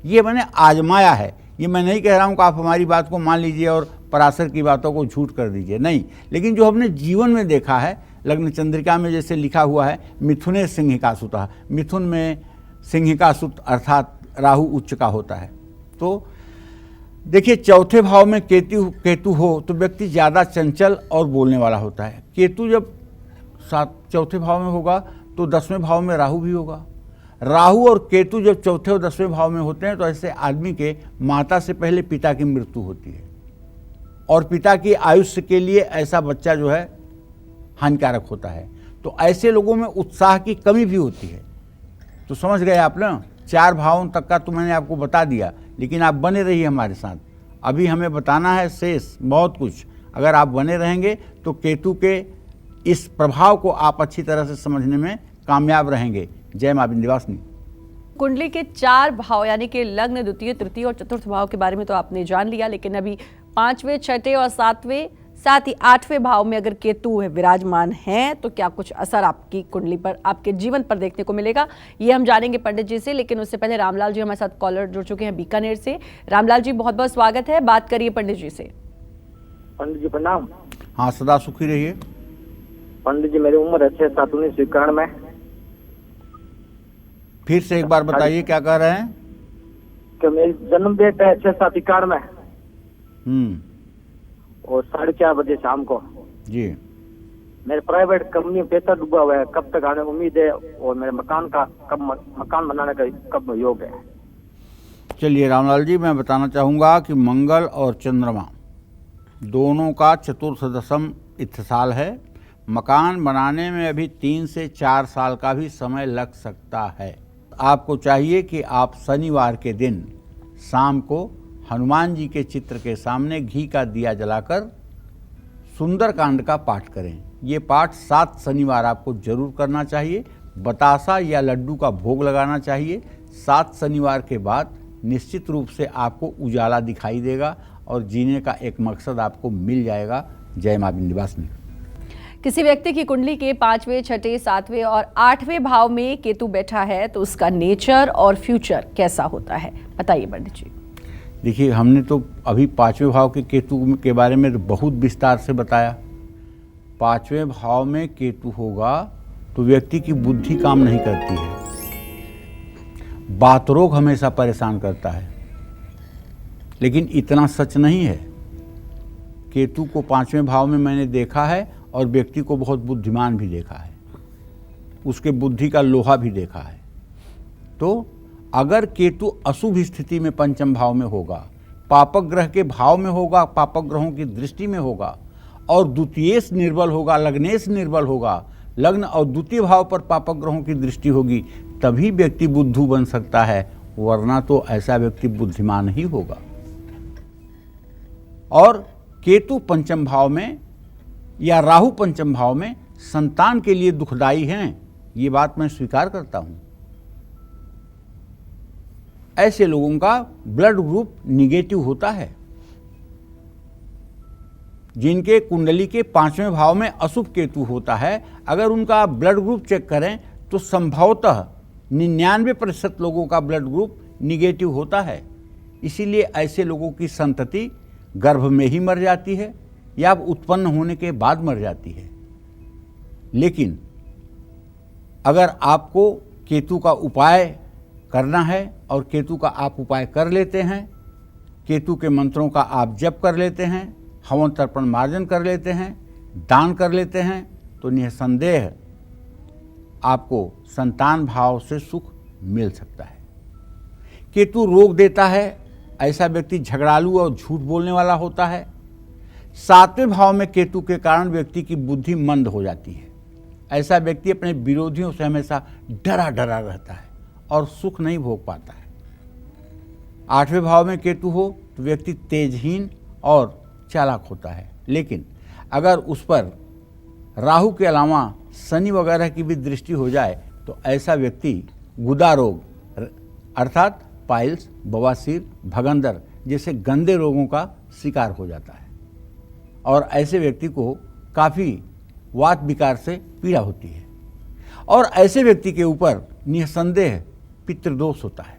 S2: ये मैंने आजमाया है, ये मैं नहीं कह रहा हूँ कि आप हमारी बात को मान लीजिए और पराशर की बातों को झूठ कर दीजिए, नहीं, लेकिन जो हमने जीवन में देखा है, लग्न चंद्रिका में जैसे लिखा हुआ है मिथुने सिंहिका सुतः, मिथुन में सिंहिका सुत अर्थात राहु उच्च का होता है। तो देखिए, चौथे भाव में केतु हो तो व्यक्ति ज़्यादा चंचल और बोलने वाला होता है। केतु जब चौथे भाव में होगा तो 10वें भाव में राहु भी होगा। राहु और केतु जब चौथे और 10वें भाव में होते हैं तो ऐसे आदमी के माता से पहले पिता की मृत्यु होती है, और पिता की आयुष्य के लिए ऐसा बच्चा जो है हानिकारक होता है। तो ऐसे लोगों में उत्साह की कमी भी होती है। तो समझ गए आप ना, 4 भावों तक का तो मैंने आपको बता दिया, लेकिन आप बने रहिए हमारे साथ, अभी हमें बताना है शेष बहुत कुछ। अगर आप बने रहेंगे तो केतु के इस प्रभाव को आप अच्छी तरह से समझने में कामयाब रहेंगे। जय मां विंध्यवासिनी।
S1: कुंडली के 4 भाव यानी कि लग्न, द्वितीय, तृतीय और चतुर्थ भाव के बारे में तो आपने जान लिया, लेकिन अभी 5वें, 6ठे और 7वें, साथ ही 8वें भाव में अगर केतु विराजमान हैं तो क्या कुछ असर आपकी कुंडली पर, आपके जीवन पर देखने को मिलेगा, ये हम जानेंगे पंडित जी से। लेकिन उससे पहले रामलाल जी हमारे साथ कॉलर जुड़ चुके हैं बीकानेर से। रामलाल जी, बहुत बहुत स्वागत है, बात करिए पंडित जी से।
S7: पंडित जी प्रणाम।
S2: हाँ, सदा सुखी रहिए।
S7: पंडित जी, मेरी उम्र है 6-7 स्वीकरण में।
S2: फिर से एक बार बताइए, क्या कह रहे हैं?
S7: कि मेरी जन्म डेट है 6-7 में और 4:30 बजे शाम को।
S2: जी।
S7: मेरे प्राइवेट कंपनी में पैसा डूबा हुआ है, कब तक आने की उम्मीद है, और मेरे मकान का कब मकान बनाने का कब योग है?
S2: चलिए रामलाल जी, मैं बताना चाहूँगा कि मंगल और चंद्रमा दोनों का चतुर्थ दशम इत्तिसाल है। मकान बनाने में अभी 3 से 4 साल का भी समय लग सकता है। आपको चाहिए कि आप शनिवार के दिन शाम को हनुमान जी के चित्र के सामने घी का दिया जलाकर सुंदरकांड का पाठ करें। ये पाठ 7 शनिवार आपको जरूर करना चाहिए। बतासा या लड्डू का भोग लगाना चाहिए। 7 शनिवार के बाद निश्चित रूप से आपको उजाला दिखाई देगा और जीने का एक मकसद आपको मिल जाएगा। जय मां विंध्यवासिनी।
S1: किसी व्यक्ति की कुंडली के 5वें, 6ठे, 7वें और 8वें भाव में केतु बैठा है तो उसका नेचर और फ्यूचर कैसा होता है, बताइए पंडित जी।
S2: देखिए, हमने तो अभी 5वें भाव के केतु के बारे में तो बहुत विस्तार से बताया। 5वें भाव में केतु होगा तो व्यक्ति की बुद्धि काम नहीं करती है, बात रोग हमेशा परेशान करता है। लेकिन इतना सच नहीं है। केतु को 5वें भाव में मैंने देखा है और व्यक्ति को बहुत बुद्धिमान भी देखा है, उसके बुद्धि का लोहा भी देखा है। तो अगर केतु अशुभ स्थिति में 5म भाव में होगा, पापक ग्रह के भाव में होगा, पापक ग्रहों की दृष्टि में होगा, और द्वितीयेश निर्बल होगा, लग्नेश निर्बल होगा, लग्न और द्वितीय भाव पर पापक ग्रहों की दृष्टि होगी, तभी व्यक्ति बुद्धू बन सकता है, वरना तो ऐसा व्यक्ति बुद्धिमान ही होगा। और केतु 5म भाव में या राहु 5म भाव में संतान के लिए दुखदाई हैं, ये बात मैं स्वीकार करता हूं। ऐसे लोगों का ब्लड ग्रुप निगेटिव होता है। जिनके कुंडली के 5वें भाव में अशुभ केतु होता है, अगर उनका ब्लड ग्रुप चेक करें तो संभवतः 99% लोगों का ब्लड ग्रुप निगेटिव होता है। इसीलिए ऐसे लोगों की संतति गर्भ में ही मर जाती है या उत्पन्न होने के बाद मर जाती है। लेकिन अगर आपको केतु का उपाय करना है और केतु का आप उपाय कर लेते हैं, केतु के मंत्रों का आप जप कर लेते हैं, हवन तर्पण मार्जन कर लेते हैं, दान कर लेते हैं, तो निसंदेह आपको संतान भाव से सुख मिल सकता है। केतु रोग देता है, ऐसा व्यक्ति झगड़ालू और झूठ बोलने वाला होता है। 7वें भाव में केतु के कारण व्यक्ति की बुद्धि मंद हो जाती है। ऐसा व्यक्ति अपने विरोधियों से हमेशा डरा डरा रहता है और सुख नहीं भोग पाता है। 8वें भाव में केतु हो तो व्यक्ति तेजहीन और चालाक होता है। लेकिन अगर उस पर राहु के अलावा शनि वगैरह की भी दृष्टि हो जाए तो ऐसा व्यक्ति गुदा रोग अर्थात पाइल्स, बवासीर, भगंदर जैसे गंदे रोगों का शिकार हो जाता है और ऐसे व्यक्ति को काफ़ी वात विकार से पीड़ा होती है और ऐसे व्यक्ति के ऊपर निसंदेह पितृदोष होता है।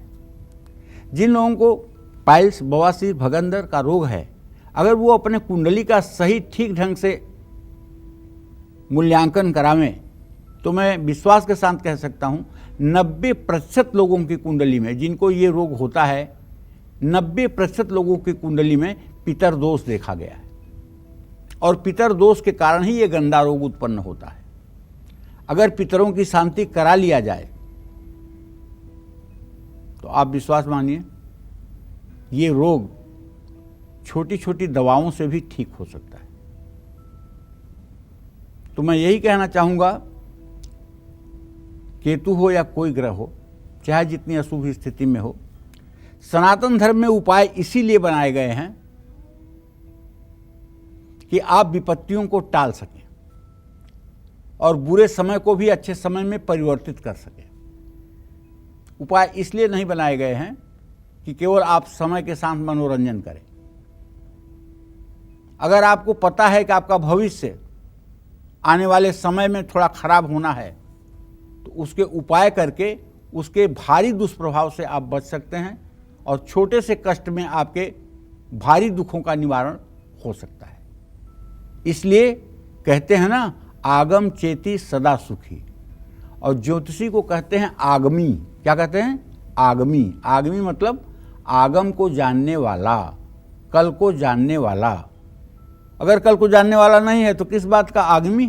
S2: जिन लोगों को पाइल्स, बवासीर, भगंदर का रोग है, अगर वो अपने कुंडली का सही ठीक ढंग से मूल्यांकन करावें तो मैं विश्वास के साथ कह सकता हूँ 90% लोगों की कुंडली में जिनको ये रोग होता है 90% लोगों की कुंडली में पितर दोष देखा गया है और पितर दोष के कारण ही ये गंदा रोग उत्पन्न होता है। अगर पितरों की शांति करा लिया जाए तो आप विश्वास मानिए ये रोग छोटी छोटी दवाओं से भी ठीक हो सकता है। तो मैं यही कहना चाहूँगा, केतु हो या कोई ग्रह हो, चाहे जितनी अशुभ स्थिति में हो, सनातन धर्म में उपाय इसीलिए बनाए गए हैं कि आप विपत्तियों को टाल सकें और बुरे समय को भी अच्छे समय में परिवर्तित कर सकें। उपाय इसलिए नहीं बनाए गए हैं कि केवल आप समय के साथ मनोरंजन करें। अगर आपको पता है कि आपका भविष्य आने वाले समय में थोड़ा खराब होना है तो उसके उपाय करके उसके भारी दुष्प्रभाव से आप बच सकते हैं और छोटे से कष्ट में आपके भारी दुखों का निवारण हो सकता है। इसलिए कहते हैं ना, आगम चेती सदा सुखी, और ज्योतिषी को कहते हैं आगमी। क्या कहते हैं? आगमी। आगमी मतलब आगम को जानने वाला, कल को जानने वाला। अगर कल को जानने वाला नहीं है तो किस बात का आगमी?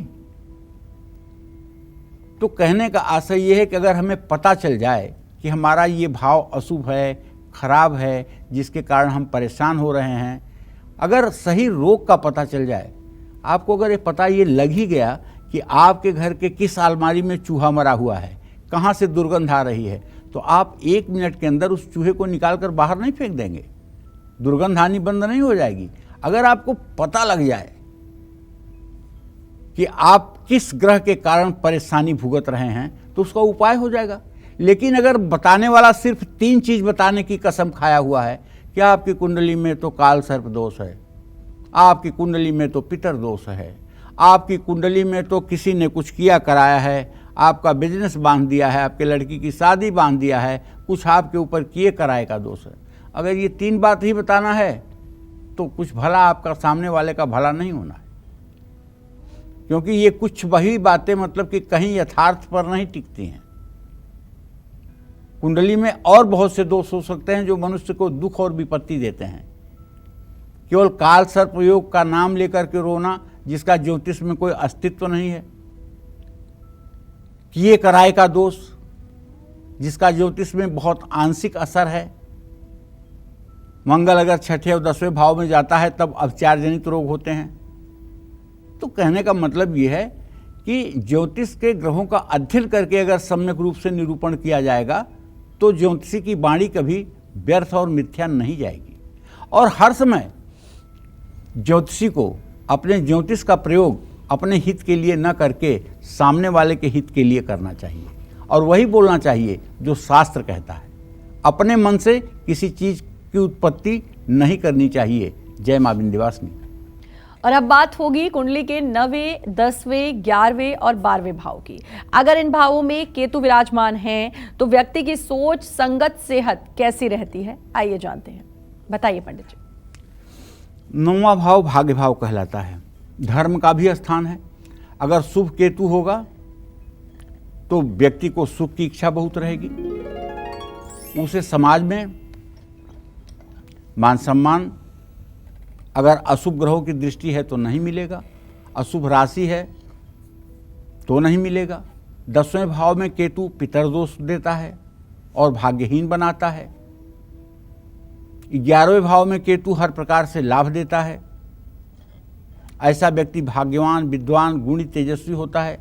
S2: तो कहने का आशय यह है कि अगर हमें पता चल जाए कि हमारा ये भाव अशुभ है, खराब है, जिसके कारण हम परेशान हो रहे हैं, अगर सही रोग का पता चल जाए, आपको अगर ये पता ये लग ही गया कि आपके घर के किस अलमारी में चूहा मरा हुआ है, कहाँ से दुर्गंध आ रही है, तो आप 1 मिनट के अंदर उस चूहे को निकाल कर बाहर नहीं फेंक देंगे, दुर्गंध आनी बंद नहीं हो जाएगी। अगर आपको पता लग जाए कि आप किस ग्रह के कारण परेशानी भुगत रहे हैं तो उसका उपाय हो जाएगा। लेकिन अगर बताने वाला सिर्फ 3 चीज बताने की कसम खाया हुआ है कि आपकी कुंडली में तो काल सर्प दोष है, आपकी कुंडली में तो पितर दोष है, आपकी कुंडली में तो किसी ने कुछ किया कराया है, आपका बिजनेस बांध दिया है, आपके लड़की की शादी बांध दिया है, कुछ आपके ऊपर किए कराए का दोष है, अगर ये 3 बात ही बताना है तो कुछ भला आपका सामने वाले का भला नहीं होना है। क्योंकि ये कुछ वही बातें मतलब कि कहीं यथार्थ पर नहीं टिकती हैं। कुंडली में और बहुत से दोष हो सकते हैं जो मनुष्य को दुख और विपत्ति देते हैं। केवल काल सर्प योग का नाम लेकर के रोना, जिसका ज्योतिष में कोई अस्तित्व नहीं है, किए कराए का दोष, जिसका ज्योतिष में बहुत आंशिक असर है, मंगल अगर 6ठे और 10वें भाव में जाता है तब अवचार जनित रोग होते हैं। तो कहने का मतलब यह है कि ज्योतिष के ग्रहों का अध्ययन करके अगर सम्यक रूप से निरूपण किया जाएगा तो ज्योतिषी की वाणी कभी व्यर्थ और मिथ्या नहीं जाएगी। और हर समय ज्योतिषी को अपने ज्योतिष का प्रयोग अपने हित के लिए न करके सामने वाले के हित के लिए करना चाहिए और वही बोलना चाहिए जो शास्त्र कहता है। अपने मन से किसी चीज की उत्पत्ति नहीं करनी चाहिए। जय मां विंध्यवासिनी।
S1: और अब बात होगी कुंडली के 9वें, 10वें, 11वें और 12वें भाव की। अगर इन भावों में केतु विराजमान हैं तो व्यक्ति की सोच, संगत, सेहत कैसी रहती है, आइए जानते हैं। बताइए पंडित जी।
S2: 9वां भाव भाग्य भाव कहलाता है, धर्म का भी स्थान है। अगर शुभ केतु होगा तो व्यक्ति को सुख की इच्छा बहुत रहेगी, उसे समाज में मान सम्मान, अगर अशुभ ग्रहों की दृष्टि है तो नहीं मिलेगा, अशुभ राशि है तो नहीं मिलेगा। 10वें भाव में केतु पितर दोष देता है और भाग्यहीन बनाता है। 11वें भाव में केतु हर प्रकार से लाभ देता है। ऐसा व्यक्ति भाग्यवान, विद्वान, गुणी, तेजस्वी होता है।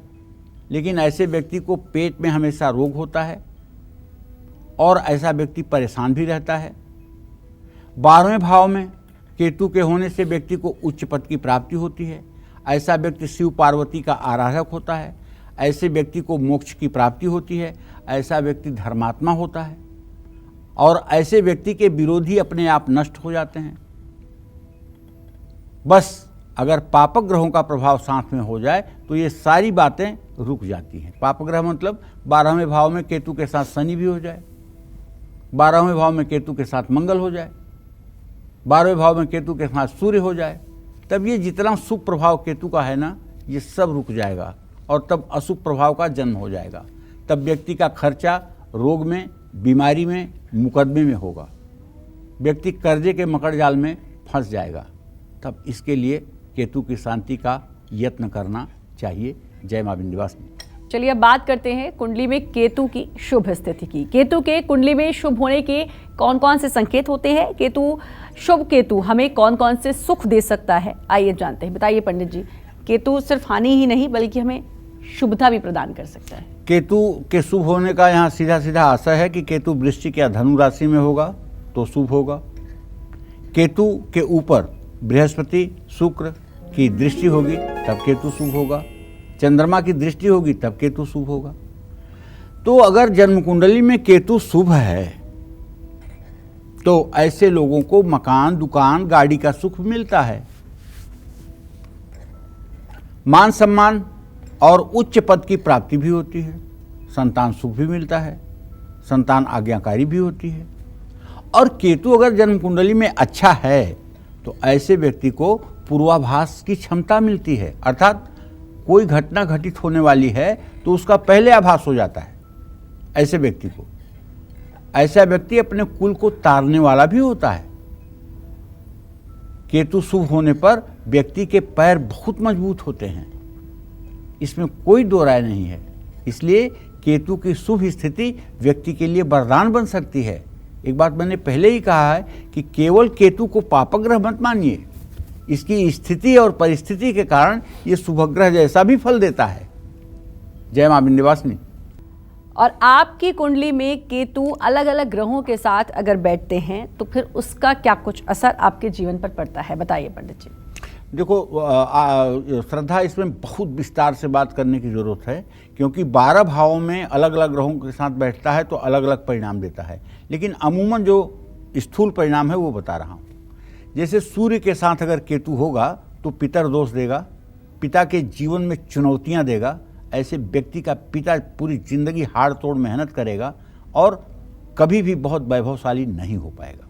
S2: लेकिन ऐसे व्यक्ति को पेट में हमेशा रोग होता है और ऐसा व्यक्ति परेशान भी रहता है। 12वें भाव में केतु के होने से व्यक्ति को उच्च पद की प्राप्ति होती है। ऐसा व्यक्ति शिव पार्वती का आराधक होता है। ऐसे व्यक्ति को मोक्ष की प्राप्ति होती है, ऐसा व्यक्ति धर्मात्मा होता है और ऐसे व्यक्ति के विरोधी अपने आप नष्ट हो जाते हैं। बस अगर पापक ग्रहों का प्रभाव साथ में हो जाए तो ये सारी बातें रुक जाती हैं। पापक ग्रह मतलब 12वें भाव में केतु के साथ शनि भी हो जाए, 12वें भाव में केतु के साथ मंगल हो जाए, 12वें भाव में केतु के साथ सूर्य हो जाए, तब ये जितना शुभ प्रभाव केतु का है ना, ये सब रुक जाएगा और तब अशुभ प्रभाव का जन्म हो जाएगा। तब व्यक्ति का खर्चा रोग में, बीमारी में, मुकदमे में होगा, व्यक्ति कर्जे के मकड़ जाल में फंस जाएगा। तब इसके लिए केतु की शांति का यत्न करना चाहिए। जय मां विंध्यवासिनी।
S1: चलिए अब बात करते हैं कुंडली में केतु की शुभ स्थिति की। केतु के कुंडली में शुभ होने के कौन कौन से संकेत होते हैं? शुभ केतु हमें कौन कौन से सुख दे सकता है, आइए जानते हैं। बताइए पंडित जी, केतु सिर्फ हानि ही नहीं बल्कि हमें शुभता भी प्रदान कर सकता है।
S2: केतु के शुभ होने का यहाँ सीधा सीधा आशय है कि केतु वृश्चिक या धनु राशि में होगा तो शुभ होगा। केतु के ऊपर बृहस्पति शुक्र की दृष्टि होगी तब केतु शुभ होगा, चंद्रमा की दृष्टि होगी तब केतु शुभ होगा। तो अगर जन्म कुंडली में केतु शुभ है तो ऐसे लोगों को मकान, दुकान, गाड़ी का सुख मिलता है, मान सम्मान और उच्च पद की प्राप्ति भी होती है, संतान सुख भी मिलता है, संतान आज्ञाकारी भी होती है। और केतु अगर जन्म कुंडली में अच्छा है तो ऐसे व्यक्ति को पूर्वाभास की क्षमता मिलती है, अर्थात कोई घटना घटित होने वाली है तो उसका पहले आभास हो जाता है ऐसे व्यक्ति को। ऐसा व्यक्ति अपने कुल को तारने वाला भी होता है। केतु शुभ होने पर व्यक्ति के पैर बहुत मजबूत होते हैं, इसमें कोई दो राय नहीं है। इसलिए केतु की शुभ स्थिति व्यक्ति के लिए वरदान बन सकती है। एक बात मैंने पहले ही कहा है कि केवल केतु को पापक ग्रह मत मानिए, इसकी स्थिति और परिस्थिति के कारण ये शुभग्रह जैसा भी फल देता है। जय मां विंध्यवासिनी।
S1: और आपकी कुंडली में केतु अलग अलग ग्रहों के साथ अगर बैठते हैं तो फिर उसका क्या कुछ असर आपके जीवन पर पड़ता है, बताइए पंडित जी।
S2: देखो श्रद्धा, इसमें बहुत विस्तार से बात करने की जरूरत है क्योंकि 12 भावों में अलग अलग ग्रहों के साथ बैठता है तो अलग अलग परिणाम देता है, लेकिन अमूमन जो स्थूल परिणाम है वो बता रहा हूँ। जैसे सूर्य के साथ अगर केतु होगा तो पितर दोष देगा, पिता के जीवन में चुनौतियाँ देगा, ऐसे व्यक्ति का पिता पूरी जिंदगी हाड़ तोड़ मेहनत करेगा और कभी भी बहुत वैभवशाली नहीं हो पाएगा।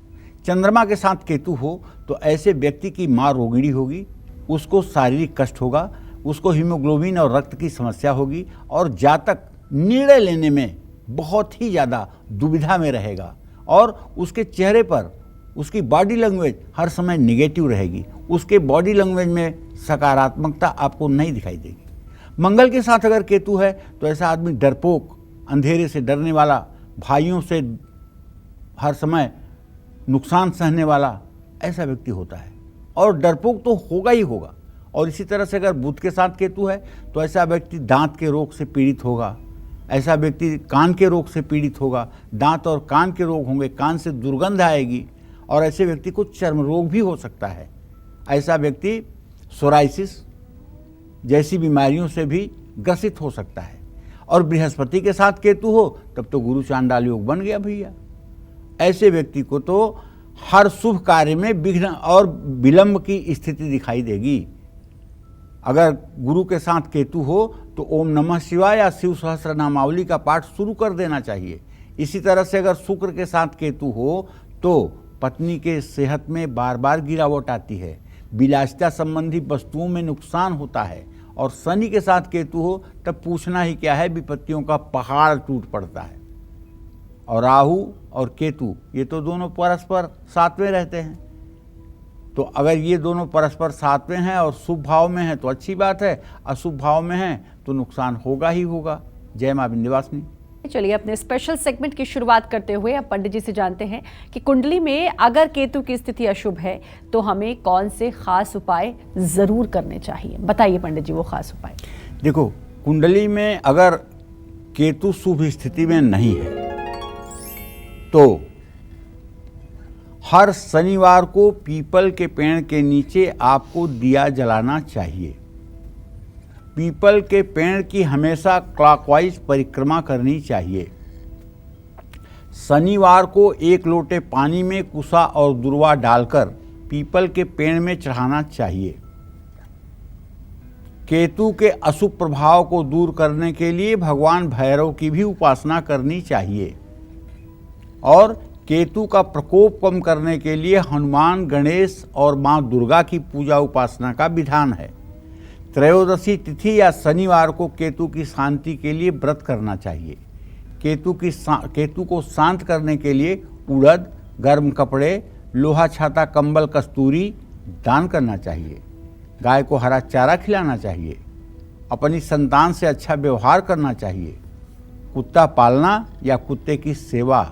S2: चंद्रमा के साथ केतु हो तो ऐसे व्यक्ति की माँ रोगिणी होगी, उसको शारीरिक कष्ट होगा, उसको हीमोग्लोबिन और रक्त की समस्या होगी और जातक निर्णय लेने में बहुत ही ज़्यादा दुविधा में रहेगा और उसके चेहरे पर उसकी बॉडी लैंग्वेज हर समय निगेटिव रहेगी, उसके बॉडी लैंग्वेज में सकारात्मकता आपको नहीं दिखाई देगी। मंगल के साथ अगर केतु है तो ऐसा आदमी डरपोक, अंधेरे से डरने वाला, भाइयों से हर समय नुकसान सहने वाला ऐसा व्यक्ति होता है और डरपोक तो होगा ही होगा। और इसी तरह से अगर बुध के साथ केतु है तो ऐसा व्यक्ति दांत के रोग से पीड़ित होगा, ऐसा व्यक्ति कान के रोग से पीड़ित होगा, दांत और कान के रोग होंगे, कान से दुर्गंध आएगी और ऐसे व्यक्ति को चर्म रोग भी हो सकता है। ऐसा व्यक्ति सोराइसिस जैसी बीमारियों से भी ग्रसित हो सकता है। और बृहस्पति के साथ केतु हो तब तो गुरु चांडाल योग बन गया भैया। ऐसे व्यक्ति को तो हर शुभ कार्य में विघ्न और विलंब की स्थिति दिखाई देगी। अगर गुरु के साथ केतु हो तो ओम नमः शिवाय या शिव सहस्त्र नामावली का पाठ शुरू कर देना चाहिए। इसी तरह से अगर शुक्र के साथ केतु हो तो पत्नी के सेहत में बार बार गिरावट आती है, विलासिता संबंधी वस्तुओं में नुकसान होता है। और शनि के साथ केतु हो तब पूछना ही क्या है, विपत्तियों का पहाड़ टूट पड़ता है। और राहु और केतु ये तो दोनों परस्पर साथ में रहते हैं, तो अगर ये दोनों परस्पर साथ में हैं और शुभ भाव में हैं तो अच्छी बात है, अशुभ भाव में हैं तो नुकसान होगा ही होगा। जय मां विंध्यवासिनी।
S1: चलिए अपने स्पेशल सेगमेंट की शुरुआत करते हुए अब पंडित जी से जानते हैं कि कुंडली में अगर केतु की स्थिति अशुभ है तो हमें कौन से खास उपाय जरूर करने चाहिए, बताइए पंडित जी वो खास उपाय।
S2: देखो, कुंडली में अगर केतु शुभ स्थिति में नहीं है तो हर शनिवार को पीपल के पेड़ के नीचे आपको दिया जलाना चाहिए। पीपल के पेड़ की हमेशा क्लॉकवाइज परिक्रमा करनी चाहिए। शनिवार को 1 लोटे पानी में कुसा और दुर्वा डालकर पीपल के पेड़ में चढ़ाना चाहिए। केतु के अशुभ प्रभाव को दूर करने के लिए भगवान भैरव की भी उपासना करनी चाहिए और केतु का प्रकोप कम करने के लिए हनुमान, गणेश और मां दुर्गा की पूजा उपासना का विधान है। त्रयोदशी तिथि या शनिवार को केतु की शांति के लिए व्रत करना चाहिए। केतु को शांत करने के लिए उड़द, गर्म कपड़े, लोहा छाता, कंबल, कस्तूरी दान करना चाहिए। गाय को हरा चारा खिलाना चाहिए। अपनी संतान से अच्छा व्यवहार करना चाहिए। कुत्ता पालना या कुत्ते की सेवा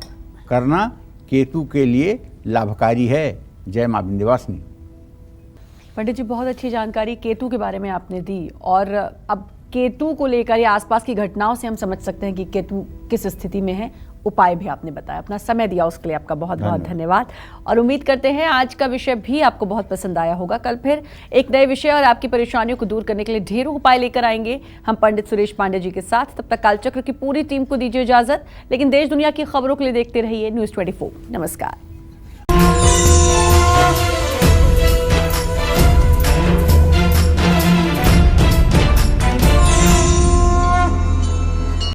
S2: करना केतु के लिए लाभकारी है। जय मां विंध्यवासिनी।
S1: पंडित जी, बहुत अच्छी जानकारी केतु के बारे में आपने दी और अब केतु को लेकर या आसपास की घटनाओं से हम समझ सकते हैं कि केतु किस स्थिति में है। उपाय भी आपने बताया, अपना समय दिया उसके लिए आपका बहुत बहुत धन्यवाद और उम्मीद करते हैं आज का विषय भी आपको बहुत पसंद आया होगा। कल फिर एक नए विषय और आपकी परेशानियों को दूर करने के लिए ढेरों उपाय लेकर आएंगे हम पंडित सुरेश पांडे जी के साथ। तब तक कालचक्र की पूरी टीम को दीजिए इजाजत, लेकिन देश दुनिया की खबरों के लिए देखते रहिए News 24। नमस्कार।